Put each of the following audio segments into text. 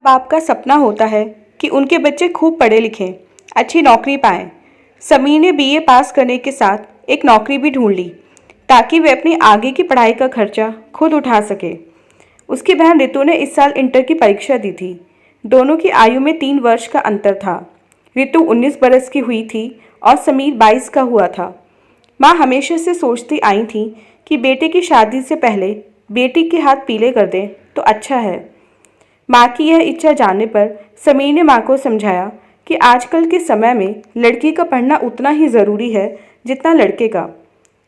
बाप का सपना होता है कि उनके बच्चे खूब पढ़े लिखें, अच्छी नौकरी पाएं। समीर ने बीए पास करने के साथ एक नौकरी भी ढूंढ ली ताकि वे अपनी आगे की पढ़ाई का खर्चा खुद उठा सके। उसकी बहन रितु ने इस साल इंटर की परीक्षा दी थी। दोनों की आयु में 3 वर्ष का अंतर था। रितु 19 बरस की हुई थी और समीर 22 का हुआ था। माँ हमेशा से सोचती आई थी कि बेटे की शादी से पहले बेटी के हाथ पीले कर दें तो अच्छा है। माँ की यह इच्छा जानने पर समीर ने माँ को समझाया कि आजकल के समय में लड़की का पढ़ना उतना ही ज़रूरी है जितना लड़के का।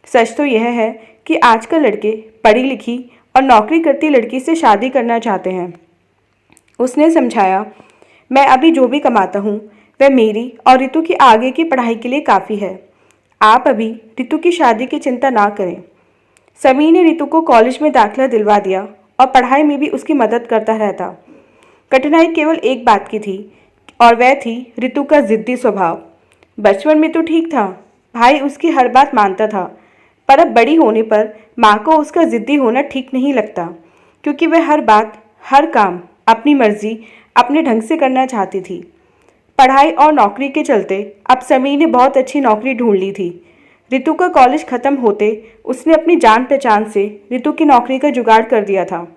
सच तो यह है कि आजकल लड़के पढ़ी लिखी और नौकरी करती लड़की से शादी करना चाहते हैं। उसने समझाया, मैं अभी जो भी कमाता हूँ वह मेरी और रितु की आगे की पढ़ाई के लिए काफ़ी है। आप अभी रितु की शादी की चिंता ना करें। समीर ने रितु को कॉलेज में दाखिला दिलवा दिया और पढ़ाई में भी उसकी मदद करता रहता। कठिनाई केवल एक बात की थी और वह थी रितु का जिद्दी स्वभाव। बचपन में तो ठीक था, भाई उसकी हर बात मानता था, पर अब बड़ी होने पर माँ को उसका जिद्दी होना ठीक नहीं लगता, क्योंकि वह हर बात हर काम अपनी मर्जी अपने ढंग से करना चाहती थी। पढ़ाई और नौकरी के चलते अब समीर ने बहुत अच्छी नौकरी ढूंढ ली थी। रितु का कॉलेज खत्म होते उसने अपनी जान पहचान से रितु की नौकरी का जुगाड़ कर दिया था।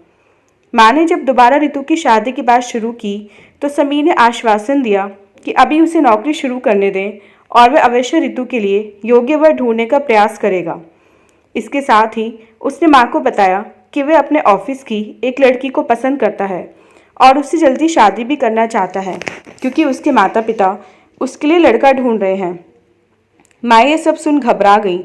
माँ ने जब दोबारा रितु की शादी की बात शुरू की तो समीर ने आश्वासन दिया कि अभी उसे नौकरी शुरू करने दें और वह अवश्य रितु के लिए योग्य वर ढूंढने का प्रयास करेगा। इसके साथ ही उसने माँ को बताया कि वह अपने ऑफिस की एक लड़की को पसंद करता है और उससे जल्दी शादी भी करना चाहता है, क्योंकि उसके माता पिता उसके लिए लड़का ढूंढ रहे हैं। माँ ये सब सुन घबरा गई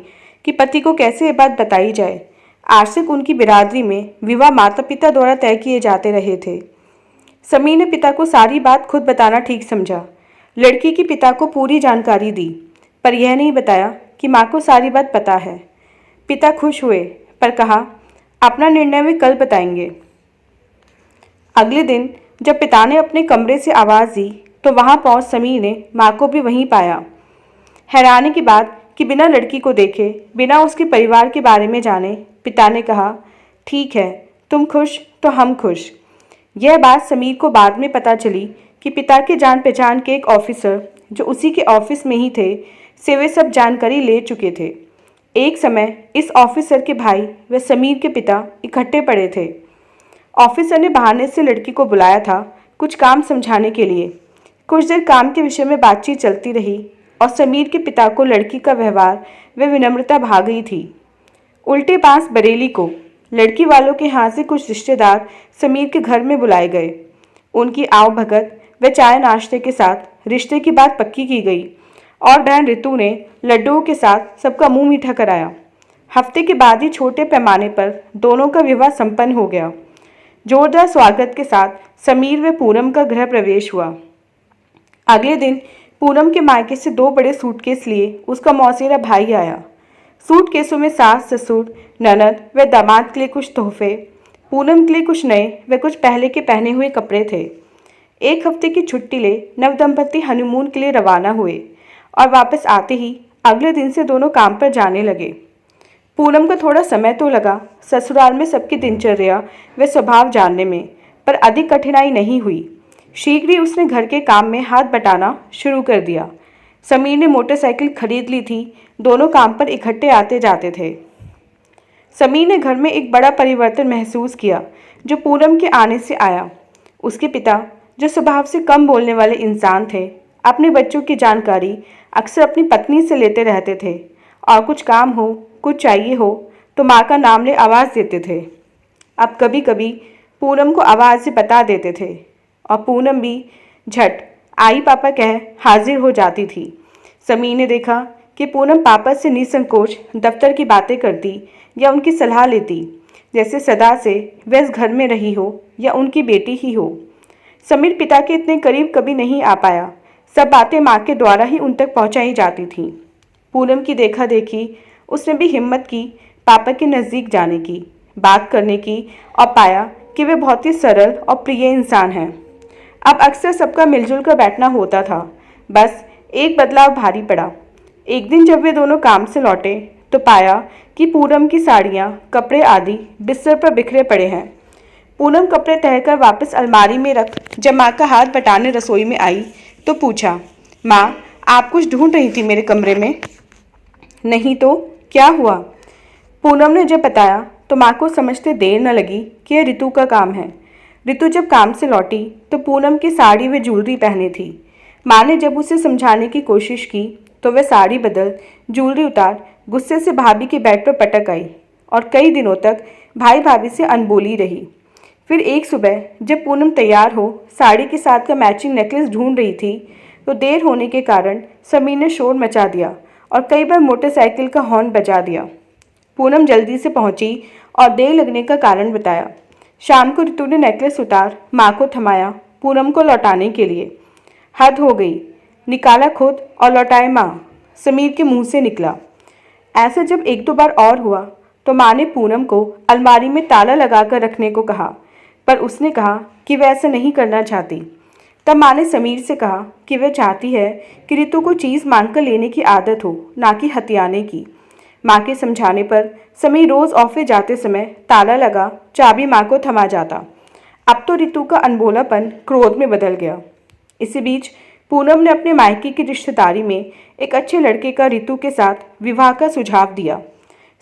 कि पति को कैसे ये बात बताई जाए। आज तक उनकी बिरादरी में विवाह माता पिता द्वारा तय किए जाते रहे थे। समीर ने पिता को सारी बात खुद बताना ठीक समझा। लड़की की पिता को पूरी जानकारी दी, पर यह नहीं बताया कि माँ को सारी बात पता है। पिता खुश हुए पर कहा, अपना निर्णय वे कल बताएंगे। अगले दिन जब पिता ने अपने कमरे से आवाज़ दी तो वहां पहुंच समीर ने माँ को भी वहीं पाया। हैरानी की बात कि बिना लड़की को देखे, बिना उसके परिवार के बारे में जाने, पिता ने कहा, ठीक है, तुम खुश तो हम खुश। यह बात समीर को बाद में पता चली कि पिता के जान पहचान के एक ऑफिसर जो उसी के ऑफिस में ही थे से वे सब जानकारी ले चुके थे। एक समय इस ऑफिसर के भाई व समीर के पिता इकट्ठे पड़े थे। ऑफिसर ने बहाने से लड़की को बुलाया था कुछ काम समझाने के लिए। कुछ देर काम के विषय में बातचीत चलती रही और समीर के पिता को लड़की का व्यवहार व विनम्रता भा गई थी। उल्टे पास बरेली को लड़की वालों के यहाँ से कुछ रिश्तेदार समीर के घर में बुलाए गए। उनकी आव भगत व चाय नाश्ते के साथ रिश्ते की बात पक्की की गई और बहन रितु ने लड्डुओं के साथ सबका मुंह मीठा कराया। हफ्ते के बाद ही छोटे पैमाने पर दोनों का विवाह संपन्न हो गया। जोरदार स्वागत के साथ समीर व पूनम का गृह प्रवेश हुआ। अगले दिन पूनम के मायके से 2 बड़े सूटकेस लिए उसका मौसेरा भाई आया। सूटकेसों में सास ससुर ननद व दामाद के लिए कुछ तोहफे, पूनम के लिए कुछ नए व कुछ पहले के पहने हुए कपड़े थे। 1 हफ्ते की छुट्टी ले नवदंपति हनीमून के लिए रवाना हुए और वापस आते ही अगले दिन से दोनों काम पर जाने लगे। पूनम को थोड़ा समय तो लगा ससुराल में सबकी दिनचर्या व स्वभाव जानने में, पर अधिक कठिनाई नहीं हुई। शीघ्र ही उसने घर के काम में हाथ बटाना शुरू कर दिया। समीर ने मोटरसाइकिल खरीद ली थी। दोनों काम पर इकट्ठे आते जाते थे। समीर ने घर में एक बड़ा परिवर्तन महसूस किया जो पूनम के आने से आया। उसके पिता, जो स्वभाव से कम बोलने वाले इंसान थे, अपने बच्चों की जानकारी अक्सर अपनी पत्नी से लेते रहते थे और कुछ काम हो, कुछ चाहिए हो तो माँ का नाम ले आवाज़ देते थे। अब कभी कभी पूनम को आवाज़ से बता देते थे और पूनम भी झट आई पापा कह हाजिर हो जाती थी। समीर ने देखा कि पूनम पापा से निसंकोच दफ्तर की बातें करती या उनकी सलाह लेती, जैसे सदा से वह इस घर में रही हो या उनकी बेटी ही हो। समीर पिता के इतने करीब कभी नहीं आ पाया। सब बातें माँ के द्वारा ही उन तक पहुँचाई जाती थीं। पूनम की देखा देखी उसने भी हिम्मत की पापा के नज़दीक जाने की, बात करने की और पाया कि वे बहुत ही सरल और प्रिय इंसान हैं। अब अक्सर सबका मिलजुल कर बैठना होता था। बस एक बदलाव भारी पड़ा। एक दिन जब वे दोनों काम से लौटे तो पाया कि पूनम की साड़ियाँ, कपड़े आदि बिस्तर पर बिखरे पड़े हैं। पूनम कपड़े तहकर वापस अलमारी में रख जब माँ का हाथ बटाने रसोई में आई तो पूछा, माँ आप कुछ ढूंढ रही थी मेरे कमरे में? नहीं तो क्या हुआ? पूनम ने जब बताया तो माँ को समझते देर न लगी कि यह रितु का काम है। रितु जब काम से लौटी तो पूनम की साड़ी व ज्वेलरी पहनी थी। माँ ने जब उसे समझाने की कोशिश की तो वह साड़ी बदल ज्वेलरी उतार गुस्से से भाभी के बेड पर पटक आई और कई दिनों तक भाई भाभी से अनबोली रही। फिर एक सुबह जब पूनम तैयार हो साड़ी के साथ का मैचिंग नेकलेस ढूंढ रही थी तो देर होने के कारण समीर ने शोर मचा दिया और कई बार मोटरसाइकिल का हॉर्न बजा दिया। पूनम जल्दी से पहुंची और देर लगने का कारण बताया। शाम को रितु ने नेकलेस उतार माँ को थमाया पूनम को लौटाने के लिए। हद हो गई, निकाला खुद और लौटाए माँ, समीर के मुंह से निकला। ऐसा जब एक दो बार और हुआ तो माँ ने पूनम को अलमारी में ताला लगाकर रखने को कहा, पर उसने कहा कि वह ऐसा नहीं करना चाहती। तब माँ ने समीर से कहा कि वह चाहती है कि रितु को चीज़ मांगकर लेने की आदत हो, ना कि हथियाने की। माँ के समझाने पर समीर रोज़ ऑफिस जाते समय ताला लगा चाबी माँ को थमा जाता। अब तो रितु का अनबोलापन क्रोध में बदल गया। इसी बीच पूनम ने अपने मायके की रिश्तेदारी में एक अच्छे लड़के का रितु के साथ विवाह का सुझाव दिया।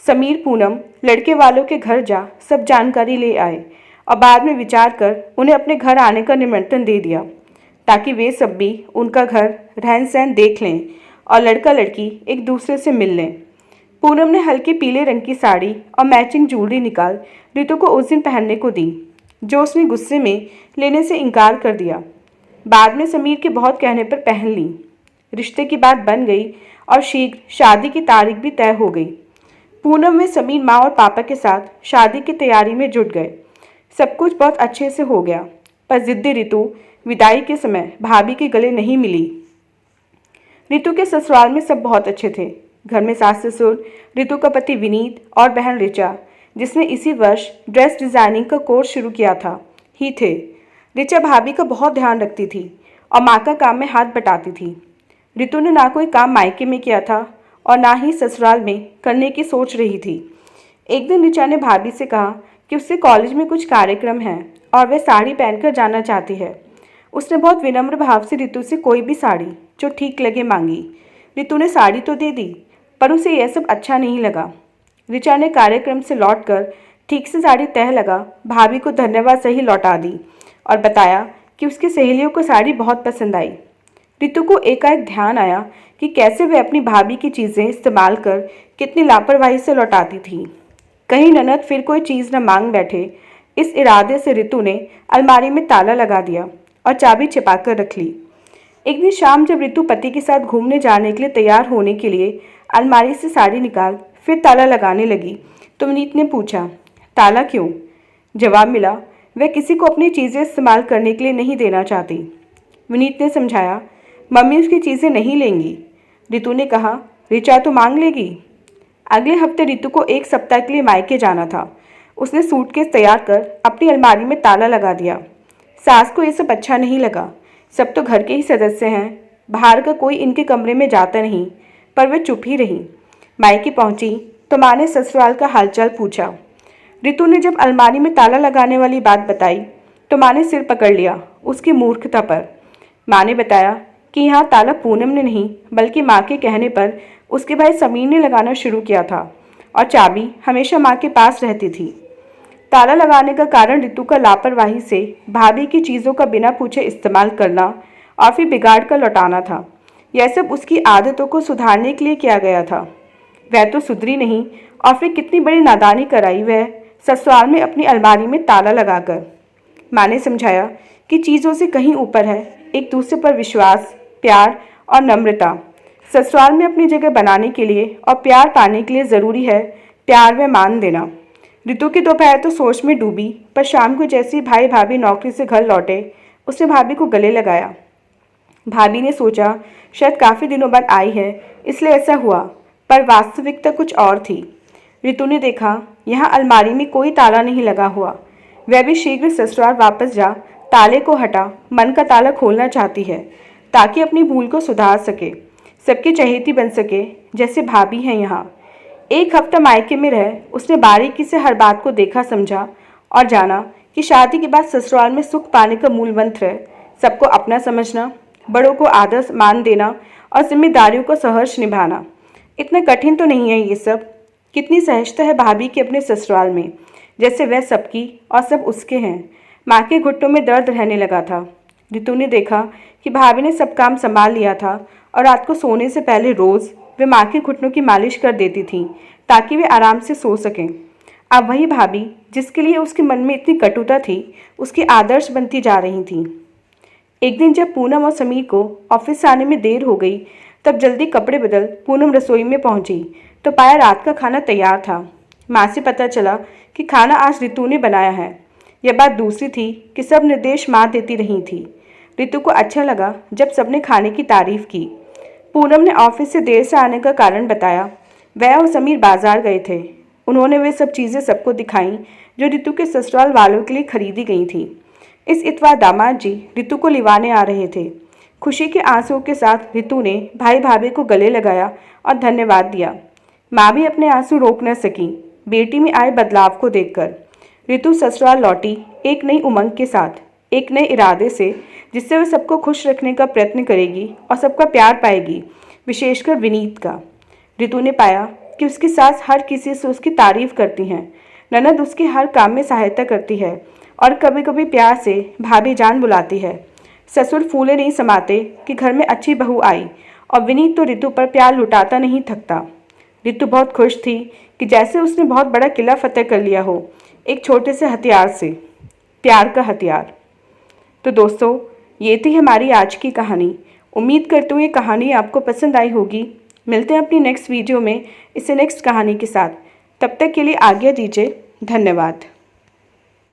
समीर पूनम लड़के वालों के घर जा सब जानकारी ले आए और बाद में विचार कर उन्हें अपने घर आने का निमंत्रण दे दिया ताकि वे सब भी उनका घर रहन सहन देख लें और लड़का लड़की एक दूसरे से मिल लें। पूनम ने हल्के पीले रंग की साड़ी और मैचिंग ज्वेलरी निकाल रितु को उस दिन पहनने को दी, जो उसने गुस्से में लेने से इनकार कर दिया। बाद में समीर के बहुत कहने पर पहन ली। रिश्ते की बात बन गई और शीघ्र शादी की तारीख भी तय हो गई। पूनम में समीर माँ और पापा के साथ शादी की तैयारी में जुट गए। सब कुछ बहुत अच्छे से हो गया, पर जिद्दी रितु विदाई के समय भाभी के गले नहीं मिली। रितु के ससुराल में सब बहुत अच्छे थे। घर में सास ससुर, रितु का पति विनीत और बहन ऋचा, जिसने इसी वर्ष ड्रेस डिज़ाइनिंग का कोर्स शुरू किया था, ही थे। ऋचा भाभी का बहुत ध्यान रखती थी और माँ का काम में हाथ बटाती थी। रितु ने ना कोई काम मायके में किया था और ना ही ससुराल में करने की सोच रही थी। एक दिन ऋचा ने भाभी से कहा कि उससे कॉलेज में कुछ कार्यक्रम है और वह साड़ी पहनकर जाना चाहती है। उसने बहुत विनम्र भाव से रितु से कोई भी साड़ी जो ठीक लगे मांगी। रितु ने साड़ी तो दे दी, पर उसे यह सब अच्छा नहीं लगा। ऋचा ने कार्यक्रम से लौटकर ठीक से साड़ी तह लगा भाभी को धन्यवाद सही लौटा दी और बताया कि उसकी सहेलियों को साड़ी बहुत पसंद आई। रितु को एकाएक ध्यान आया कि कैसे वह अपनी भाभी की चीज़ें इस्तेमाल कर कितनी लापरवाही से लौटाती थी। कहीं ननद फिर कोई चीज़ न मांग बैठे, इस इरादे से रितु ने अलमारी में ताला लगा दिया और चाबी छिपा कर रख ली। एक दिन शाम जब रितु पति के साथ घूमने जाने के लिए तैयार होने के लिए अलमारी से साड़ी निकाल फिर ताला लगाने लगी तो विनीत ने पूछा, ताला क्यों? जवाब मिला, वह किसी को अपनी चीज़ें इस्तेमाल करने के लिए नहीं देना चाहती। विनीत ने समझाया, मम्मी उसकी चीज़ें नहीं लेंगी। रितु ने कहा, ऋचा तो मांग लेगी। अगले हफ्ते रितु को एक सप्ताह के लिए मायके जाना था। उसने सूटकेस तैयार कर अपनी अलमारी में ताला लगा दिया। सास को ये सब अच्छा नहीं लगा। सब तो घर के ही सदस्य हैं, बाहर का कोई इनके कमरे में जाता नहीं, पर वह चुप ही रही। मायके पहुंची तो माँ ने ससुराल का हालचाल पूछा। रितु ने जब अलमारी में ताला लगाने वाली बात बताई तो माँ ने सिर पकड़ लिया उसकी मूर्खता पर। माँ ने बताया कि यहाँ ताला पूनम ने नहीं बल्कि माँ के कहने पर उसके भाई समीर ने लगाना शुरू किया था और चाबी हमेशा माँ के पास रहती थी। ताला लगाने का कारण रितु का लापरवाही से भाभी की चीज़ों का बिना पूछे इस्तेमाल करना और फिर बिगाड़ कर लौटाना था। यह सब उसकी आदतों को सुधारने के लिए किया गया था। वह तो सुधरी नहीं और फिर कितनी बड़ी नादानी कराई वह ससुराल में अपनी अलमारी में ताला लगाकर। माँ ने समझाया कि चीज़ों से कहीं ऊपर है एक दूसरे पर विश्वास, प्यार और नम्रता। ससुराल में अपनी जगह बनाने के लिए और प्यार पाने के लिए ज़रूरी है प्यार व मान देना। रितु की दोपहर तो सोच में डूबी, पर शाम को जैसे ही भाई भाभी नौकरी से घर लौटे उसने भाभी को गले लगाया। भाभी ने सोचा शायद काफ़ी दिनों बाद आई है इसलिए ऐसा हुआ, पर वास्तविकता कुछ और थी। रितु ने देखा यहाँ अलमारी में कोई ताला नहीं लगा हुआ। वह भी शीघ्र ससुराल वापस जा ताले को हटा मन का ताला खोलना चाहती है ताकि अपनी भूल को सुधार सके, सबकी चहेती बन सके जैसे भाभी हैं यहाँ। एक हफ्ता मायके में रह उसने बारीकी से हर बात को देखा समझा और जाना कि शादी के बाद ससुराल में सुख पाने का मूल मंत्र है सबको अपना समझना, बड़ों को आदर मान देना और जिम्मेदारियों को सहर्ष निभाना। इतना कठिन तो नहीं है ये सब। कितनी सहजता है भाभी की अपने ससुराल में, जैसे वह सबकी और सब उसके हैं। माँ के घुटनों में दर्द रहने लगा था। रितु ने देखा कि भाभी ने सब काम संभाल लिया था और रात को सोने से पहले रोज़ वे माँ के घुटनों की मालिश कर देती थी ताकि वे आराम से सो सकें। अब वही भाभी जिसके लिए उसके मन में इतनी कटुता थी, उसकी आदर्श बनती जा रही थी। एक दिन जब पूनम और समीर को ऑफिस से आने में देर हो गई, तब जल्दी कपड़े बदल पूनम रसोई में पहुंची तो पाया रात का खाना तैयार था। माँ से पता चला कि खाना आज रितु ने बनाया है। यह बात दूसरी थी कि सब निर्देश माँ देती रही थी। रितु को अच्छा लगा जब सबने खाने की तारीफ की। पूनम ने ऑफिस से देर से आने का कारण बताया। वह और समीर बाजार गए थे। उन्होंने वे सब चीज़ें सबको दिखाईं जो रितु के ससुराल वालों के लिए खरीदी गई थी। इस इतवार दामाद जी रितु को लिवाने आ रहे थे। खुशी के आंसुओं के साथ रितु ने भाई भाभी को गले लगाया और धन्यवाद दिया। माँ भी अपने आंसू रोक न सकी बेटी में आए बदलाव को देखकर। रितु ससुराल लौटी एक नई उमंग के साथ, एक नए इरादे से, जिससे वह सबको खुश रखने का प्रयत्न करेगी और सबका प्यार पाएगी, विशेषकर विनीत का। रितु ने पाया कि उसकी सास हर किसी से उसकी तारीफ करती हैं, ननद उसके हर काम में सहायता करती है और कभी कभी प्यार से भाभी जान बुलाती है। ससुर फूले नहीं समाते कि घर में अच्छी बहू आई और विनीत तो रितु पर प्यार लुटाता नहीं थकता। रितु बहुत खुश थी कि जैसे उसने बहुत बड़ा किला फतेह कर लिया हो, एक छोटे से हथियार से, प्यार का हथियार। तो दोस्तों, ये थी हमारी आज की कहानी। उम्मीद करती हूँ ये कहानी आपको पसंद आई होगी। मिलते हैं अपनी नेक्स्ट वीडियो में इससे नेक्स्ट कहानी के साथ। तब तक के लिए आज्ञा दीजिए। धन्यवाद।